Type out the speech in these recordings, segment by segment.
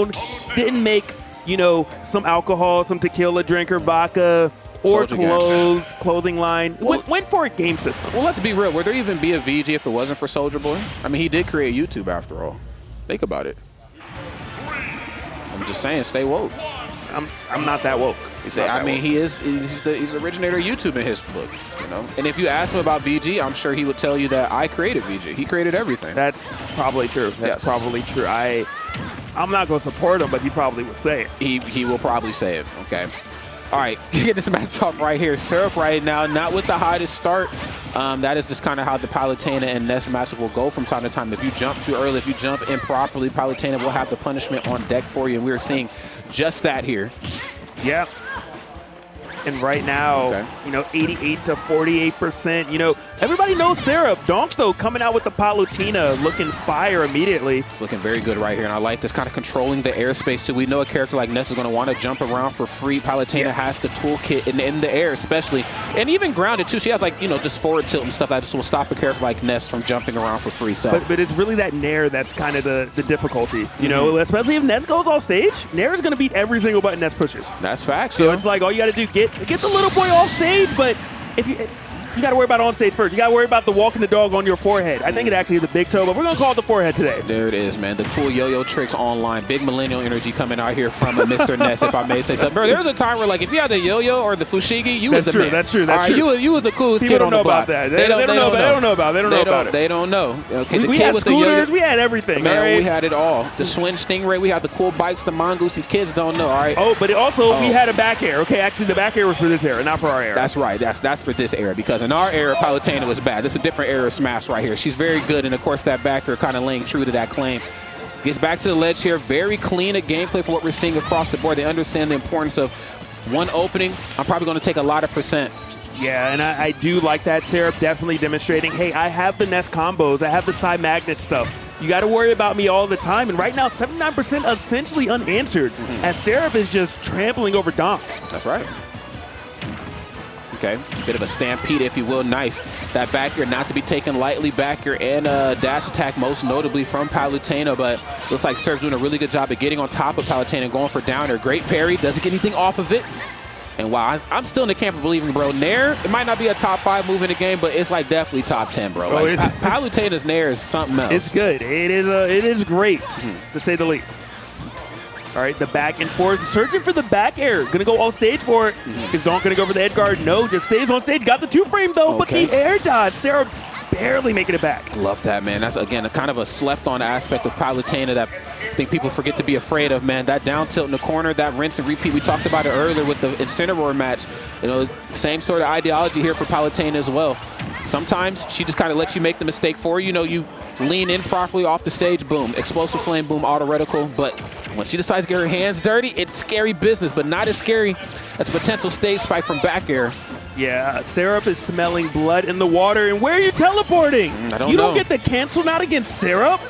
own, didn't make, you know, some alcohol, some tequila drinker, vodka, or clothing line. Well, went for a game system. Well, let's be real. Would there even be a VG if it wasn't for Soulja Boy? I mean, he did create YouTube after all. Think about it. I'm just saying, stay woke. I'm not that woke. He's the originator of YouTube in his book, you know. And if you ask him about VG, I'm sure he would tell you that I created VG. He created everything. That's probably true. That's probably true. I'm not going to support him, but he probably would say it. He will probably say it. Okay. All right, get this match off right here. Syrup right now, not with the hottest start. That is just kind of how the Palutena and Ness matchup will go from time to time. If you jump too early, if you jump improperly, Palutena will have the punishment on deck for you, and we're seeing just that here. Yeah. And right now, you know, 88 to 48%. You know, everybody knows Syrup. Donk, though, coming out with the Palutena, looking fire immediately. It's looking very good right here, and I like this kind of controlling the airspace, too. We know a character like Ness is going to want to jump around for free. Palutena has the toolkit in the air, especially, and even grounded, too. She has, like, you know, just forward tilt and stuff that just will stop a character like Ness from jumping around for free. So, but it's really that Nair that's kind of the difficulty, you know, especially if Ness goes off stage. Nair is going to beat every single button Ness pushes. That's facts. So it's like all you got to do, get the little boy off stage, but if you got to worry about on stage first. You got to worry about the walking the dog on your forehead. I think it actually is the big toe, but we're going to call it the forehead today. There it is, man. The cool yo-yo tricks online. Big millennial energy coming out here from Mr. Ness, if I may say so. Bro, there was a time where, like, if you had the yo-yo or the fushigi, you was the man. That's true. You was the coolest People kid on the block. They don't know about that. They don't know. Okay, we had scooters. We had everything. Man, we had it all. The Swing Stingray. We had the cool bikes, the Mongoose. These kids don't know, all right? Oh, but we had a back air. Okay, actually, the back air was for this era, not for our era. That's right. That's for this era, because in our era, Palutena was bad. This is a different era of Smash right here. She's very good, and of course that backer kind of laying true to that claim. Gets back to the ledge here. Very clean at gameplay for what we're seeing across the board. They understand the importance of one opening. I'm probably going to take a lot of percent. Yeah, and I do like that. Syrup definitely demonstrating, hey, I have the Ness combos. I have the side magnet stuff. You got to worry about me all the time. And right now, 79% essentially unanswered, as Syrup is just trampling over Donk. That's right. Okay, bit of a stampede, if you will. Nice. That back air not to be taken lightly. Back air and dash attack, most notably from Palutena, but looks like Syrup's doing a really good job at getting on top of Palutena and going for down air. Great parry, doesn't get anything off of it. And wow, I'm still in the camp of believing, bro. Nair, it might not be a top 5 move in the game, but it's like definitely top 10, bro. Like, Palutena's Nair is something else. It's good. It is great, to say the least. All right, the back and forth, searching for the back air. Gonna go off stage for it. Is Donk gonna go for the head guard? No, just stays on stage. Got the 2-frame though, but the air dodge. Sarah barely making it back. Love that, man. That's, again, a kind of a slept-on aspect of Palutena that I think people forget to be afraid of, man. That down tilt in the corner, that rinse and repeat. We talked about it earlier with the Incineroar match. You know, same sort of ideology here for Palutena as well. Sometimes she just kind of lets you make the mistake for you. You know, you lean in properly off the stage, boom. Explosive flame, boom, auto reticle. But when she decides to get her hands dirty, it's scary business, but not as scary as a potential stage spike from back air. Yeah, Syrup is smelling blood in the water. And where are you teleporting? I don't know. You don't get the cancel not against Syrup?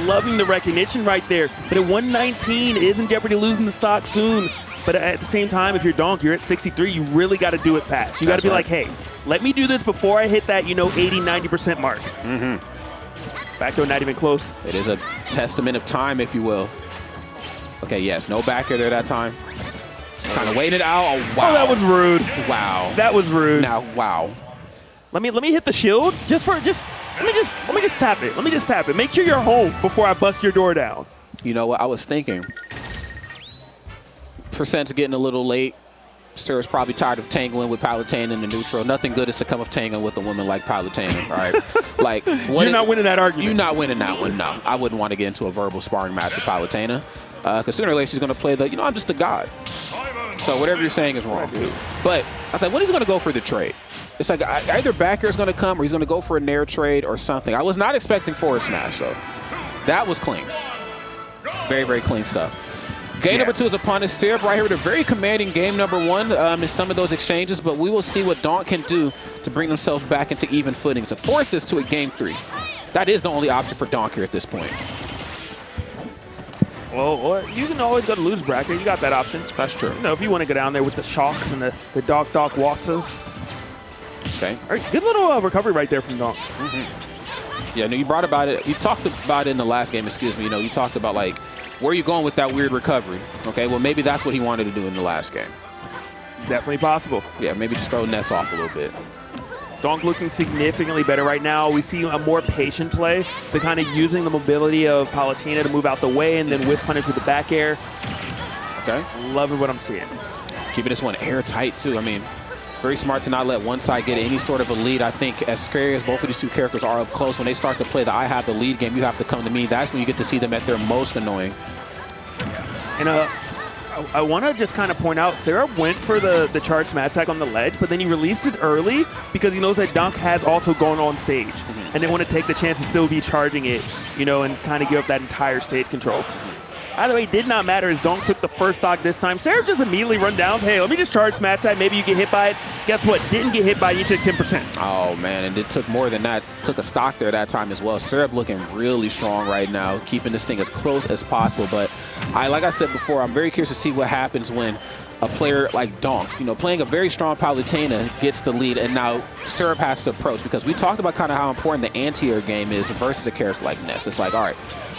Loving the recognition right there. But at 119, it is in jeopardy losing the stock soon. But at the same time, if you're Donk, you're at 63, you really got to do it fast. You got to be like, hey, let me do this before I hit that, you know, 80, 90% mark. Back door not even close. It is a testament of time, if you will. Okay, yes, no back air there that time. Kind of waited out. Oh, wow. Oh, that was rude. Wow. That was rude. Now, wow. Let me hit the shield let me just tap it. Let me just tap it. Make sure you're home before I bust your door down. You know what I was thinking? Percent's getting a little late. Syrup's probably tired of tangling with Palutena in the neutral. Nothing good is to come of tangling with a woman like Palutena, all right? Like, you're not winning that argument. You're not winning that one, no. I wouldn't want to get into a verbal sparring match with Palutena. Because sooner or later she's going to play the, you know, I'm just a god. So whatever you're saying is wrong. But I was like, when he's going to go for the trade? It's like either back air is going to come or he's going to go for a nair trade or something. I was not expecting forward smash, so that was clean. Very, very clean stuff. Game number 2 is upon us. Syrup right here with a very commanding game number 1 in some of those exchanges, but we will see what Donk can do to bring themselves back into even footing to force us to a game 3. That is the only option for Donk here at this point. Well, or you can always go to lose bracket. You got that option. That's true. You know, if you want to go down there with the Shocks and the Dark Waltzes. Okay. All right, good little recovery right there from Donk. Yeah, no, you brought about it. You talked about it in the last game, excuse me. You know, you talked about, like, where are you going with that weird recovery? Okay, well, maybe that's what he wanted to do in the last game. Definitely possible. Yeah, maybe just throw Ness off a little bit. Donk looking significantly better right now. We see a more patient play. They're kind of using the mobility of Palutena to move out the way and then whip punish with the back air. Okay. Loving what I'm seeing. Keeping this one airtight, too. I mean, very smart to not let one side get any sort of a lead. I think as scary as both of these two characters are up close, when they start to play the I have the lead game, you have to come to me. That's when you get to see them at their most annoying. And I want to just kind of point out, Sarah went for the charge smash attack on the ledge, but then he released it early because he knows that Donk has also gone on stage. And they want to take the chance to still be charging it, you know, and kind of give up that entire stage control. Either way, it did not matter as Donk took the first stock this time. Sarah just immediately run down. Hey, let me just charge smash attack. Maybe you get hit by it. Guess what? Didn't get hit by it. You took 10%. Oh, man, and it took more than that. Took a stock there that time as well. Syrup looking really strong right now, keeping this thing as close as possible. But like I said before, I'm very curious to see what happens when a player like Donk, you know, playing a very strong Palutena, gets the lead, and now Syrup has to approach, because we talked about kind of how important the anti-air game is versus a character like Ness. It's like, all right,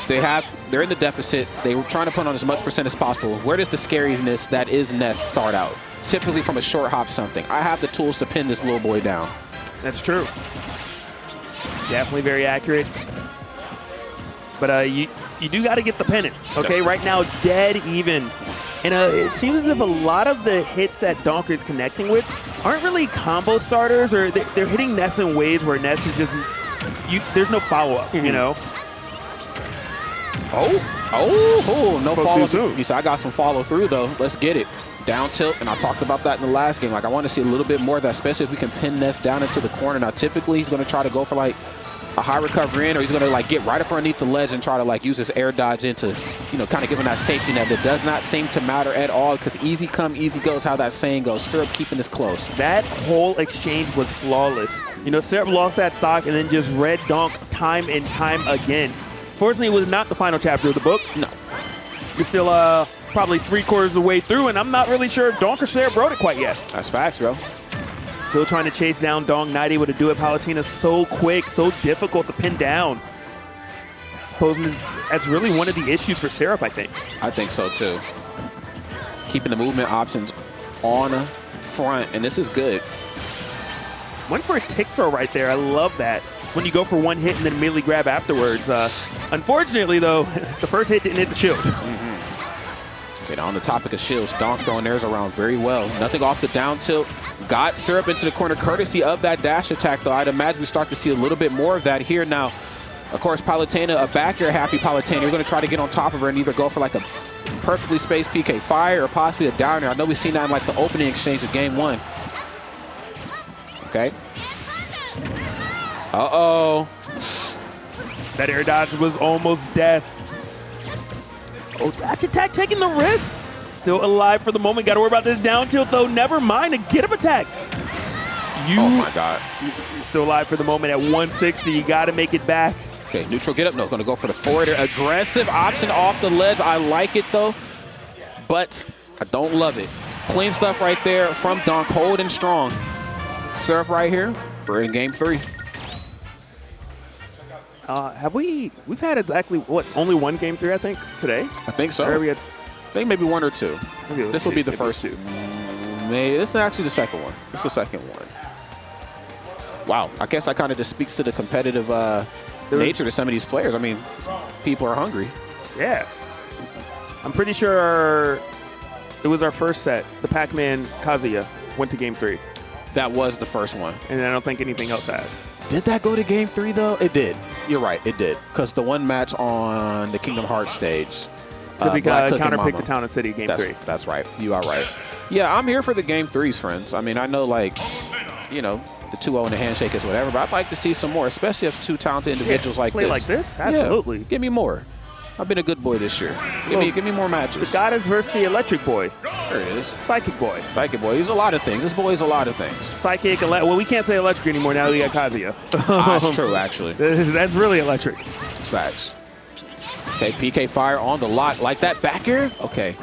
they're in the deficit. They were trying to put on as much percent as possible. Where does the scariness that is Ness start out? Typically from a short hop something. I have the tools to pin this little boy down. That's true. Definitely very accurate. But you do got to get the pennant, okay? Right now, dead even. And it seems as if a lot of the hits that Donk is connecting with aren't really combo starters, or they're hitting Ness in ways where Ness is just, there's no follow-up, you know? No follow-through. He said, I got some follow-through, though. Let's get it. Down tilt, and I talked about that in the last game. Like, I want to see a little bit more of that, especially if we can pin Ness down into the corner. Now, typically, he's going to try to go for, like, a high recovery in, or he's going to, like, get right up underneath the ledge and try to, like, use his air dodge into, you know, kind of giving that safety net. That does not seem to matter at all, because easy come, easy go is how that saying goes. Syrup keeping this close. That whole exchange was flawless. You know, Syrup lost that stock and then just read Donk time and time again. Fortunately, it was not the final chapter of the book. No. You're still probably 3/4 of the way through, and I'm not really sure if Donk or Syrup wrote it quite yet. That's facts, bro. Still trying to chase down Donk, not able to do it. Palutena so quick, so difficult to pin down. Supposing that's really one of the issues for Syrup, I think. I think so, too. Keeping the movement options on front, and this is good. Went for a tick throw right there. I love that. When you go for one hit and then immediately grab afterwards. Unfortunately, though, the first hit didn't hit the shield. Okay, now on the topic of shields, Donk throwing theirs around very well. Nothing off the down tilt. Got Syrup into the corner courtesy of that dash attack, though. I'd imagine we start to see a little bit more of that here now. Of course, Palutena, a back air happy Palutena. You're going to try to get on top of her and either go for like a perfectly spaced PK fire or possibly a down air. I know we've seen that in like the opening exchange of game 1. Okay. Uh-oh. That air dodge was almost death. Oh, dash attack taking the risk. Still alive for the moment. Got to worry about this down tilt, though. Never mind. A get up attack. Oh, my God. You're still alive for the moment at 160. You got to make it back. Okay, neutral get up. No, going to go for the forward. Aggressive option off the ledge. I like it, though, but I don't love it. Clean stuff right there from Donk, holding strong. Syrup right here. We're in game 3. We've had exactly, what, only one game 3, I think, today? I think so. Or we had, I think maybe 1 or 2. This will be the first 2. Maybe this is actually the second one. This is the second one. Wow. I guess that kind of just speaks to the competitive nature to some of these players. I mean, people are hungry. Yeah. I'm pretty sure it was our first set. The Pac-Man Kazuya went to game 3. That was the first one. And I don't think anything else has. Did that go to game 3, though? It did. You're right. It did. Because the one match on the Kingdom Hearts stage. Because he counterpicked the Town and City game 3. That's right. You are right. Yeah, I'm here for the game 3s, friends. I mean, I know, like, you know, the 2-0 and the handshake is whatever, but I'd like to see some more, especially if 2 talented individuals like play this. like this? Absolutely. Yeah. Give me more. I've been a good boy this year. Give me more matches. The Goddess versus the Electric Boy. There it is. Psychic Boy. Psychic Boy. He's a lot of things. This boy is a lot of things. Psychic, well, we can't say electric anymore now that we got Kazuya. That's true, actually. That's really electric. Facts. Okay, PK fire on the lock. Like that back air? Okay.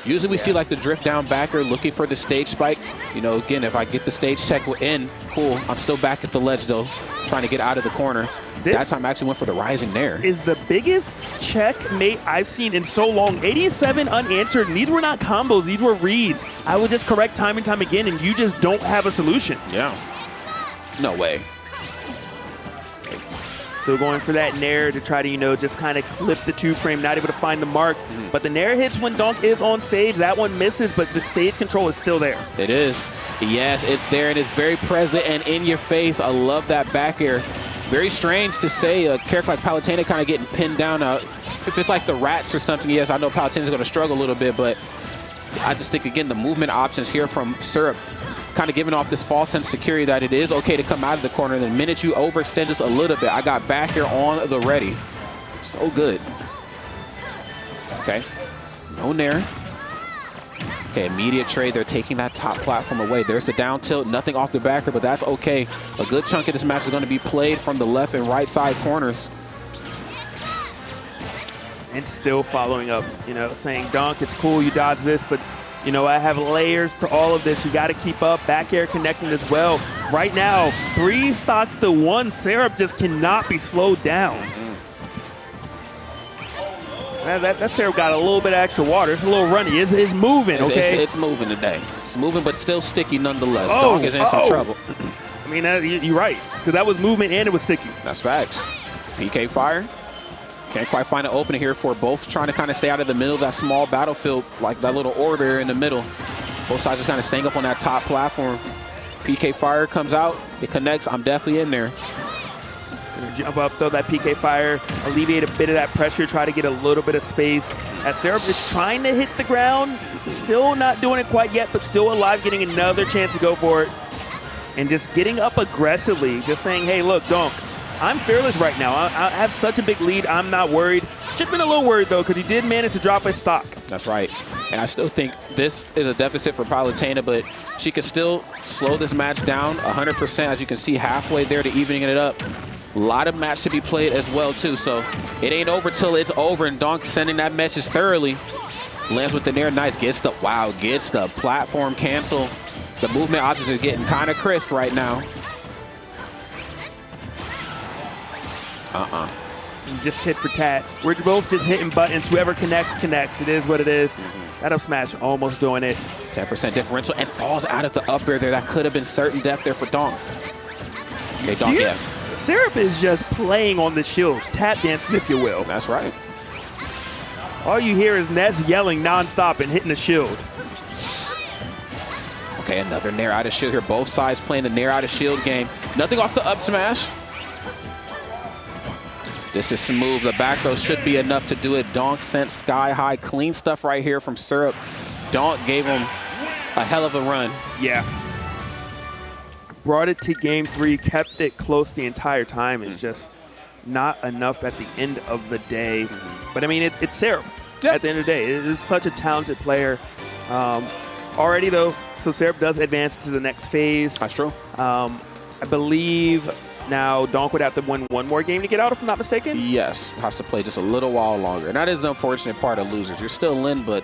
Usually we see like the drift down backer looking for the stage spike. You know, again, if I get the stage tech in, pull. I'm still back at the ledge, though, trying to get out of the corner. That time I actually went for the rising Nair. Is the biggest checkmate I've seen in so long. 87 unanswered, and these were not combos, these were reads. I would just correct time and time again, and you just don't have a solution. Yeah. No way. Still going for that Nair to try to, you know, just kind of clip the 2-frame, not able to find the mark. But the Nair hits when Donk is on stage. That one misses, but the stage control is still there. It is. Yes, it's there, and it's very present and in your face. I love that back air. Very strange to say a character like Palutena kind of getting pinned down. If it's like the Rats or something, yes, I know Palutena's going to struggle a little bit, but I just think, again, the movement options here from Syrup kind of giving off this false sense of security that it is okay to come out of the corner. And the minute you overextend just a little bit, I got back here on the ready. So good. Okay. No Nair. Okay, immediate trade. They're taking that top platform away. There's the down tilt. Nothing off the backer, but that's okay. A good chunk of this match is going to be played from the left and right side corners. And still following up, you know, saying, Donk, it's cool, you dodge this, but, you know, I have layers to all of this. You got to keep up. Back air connecting as well. Right now, 3 stocks to 1. Syrup just cannot be slowed down. That Syrup got a little bit of extra water. It's a little runny. It's moving, okay? It's moving today. It's moving, but still sticky nonetheless. Donk is in some trouble. I mean, you're right, because that was movement and it was sticky. That's facts. PK fire. Can't quite find an opening here for both trying to kind of stay out of the middle of that small battlefield, like that little orb area in the middle. Both sides just kind of staying up on that top platform. PK fire comes out. It connects. I'm definitely in there. Jump up, throw that PK fire, alleviate a bit of that pressure, try to get a little bit of space. As Syrup is trying to hit the ground, still not doing it quite yet, but still alive, getting another chance to go for it. And just getting up aggressively, just saying, hey, look, Donk, I'm fearless right now. I have such a big lead, I'm not worried. Should have been a little worried, though, because he did manage to drop a stock. That's right. And I still think this is a deficit for Palutena, but she can still slow this match down 100%, as you can see, halfway there to evening it up. A lot of match to be played as well, too. So it ain't over till it's over, and Donk sending that message thoroughly. Lands with the Nair. Nice. Gets the platform cancel. The movement options are getting kind of crisp right now. Just tit for tat. We're both just hitting buttons. Whoever connects, connects. It is what it is. That up smash almost doing it. 10% differential and falls out of the up air there. That could have been certain death there for Donk. Okay, Donk, yeah. Syrup is just playing on the shield. Tap dancing, if you will. That's right. All you hear is Ness yelling nonstop and hitting the shield. Okay, another Nair out of shield here. Both sides playing the Nair out of shield game. Nothing off the up smash. This is smooth. The back throw should be enough to do it. Donk sent sky high. Clean stuff right here from Syrup. Donk gave him a hell of a run. Yeah. Brought it to game 3, kept it close the entire time. It's just not enough at the end of the day. But I mean, it's Syrup at the end of the day. It is such a talented player. Already though, so Syrup does advance to the next phase. That's true. I believe now Donk would have to win one more game to get out, if I'm not mistaken. Yes, has to play just a little while longer. And that is the unfortunate part of losers. You're still in, but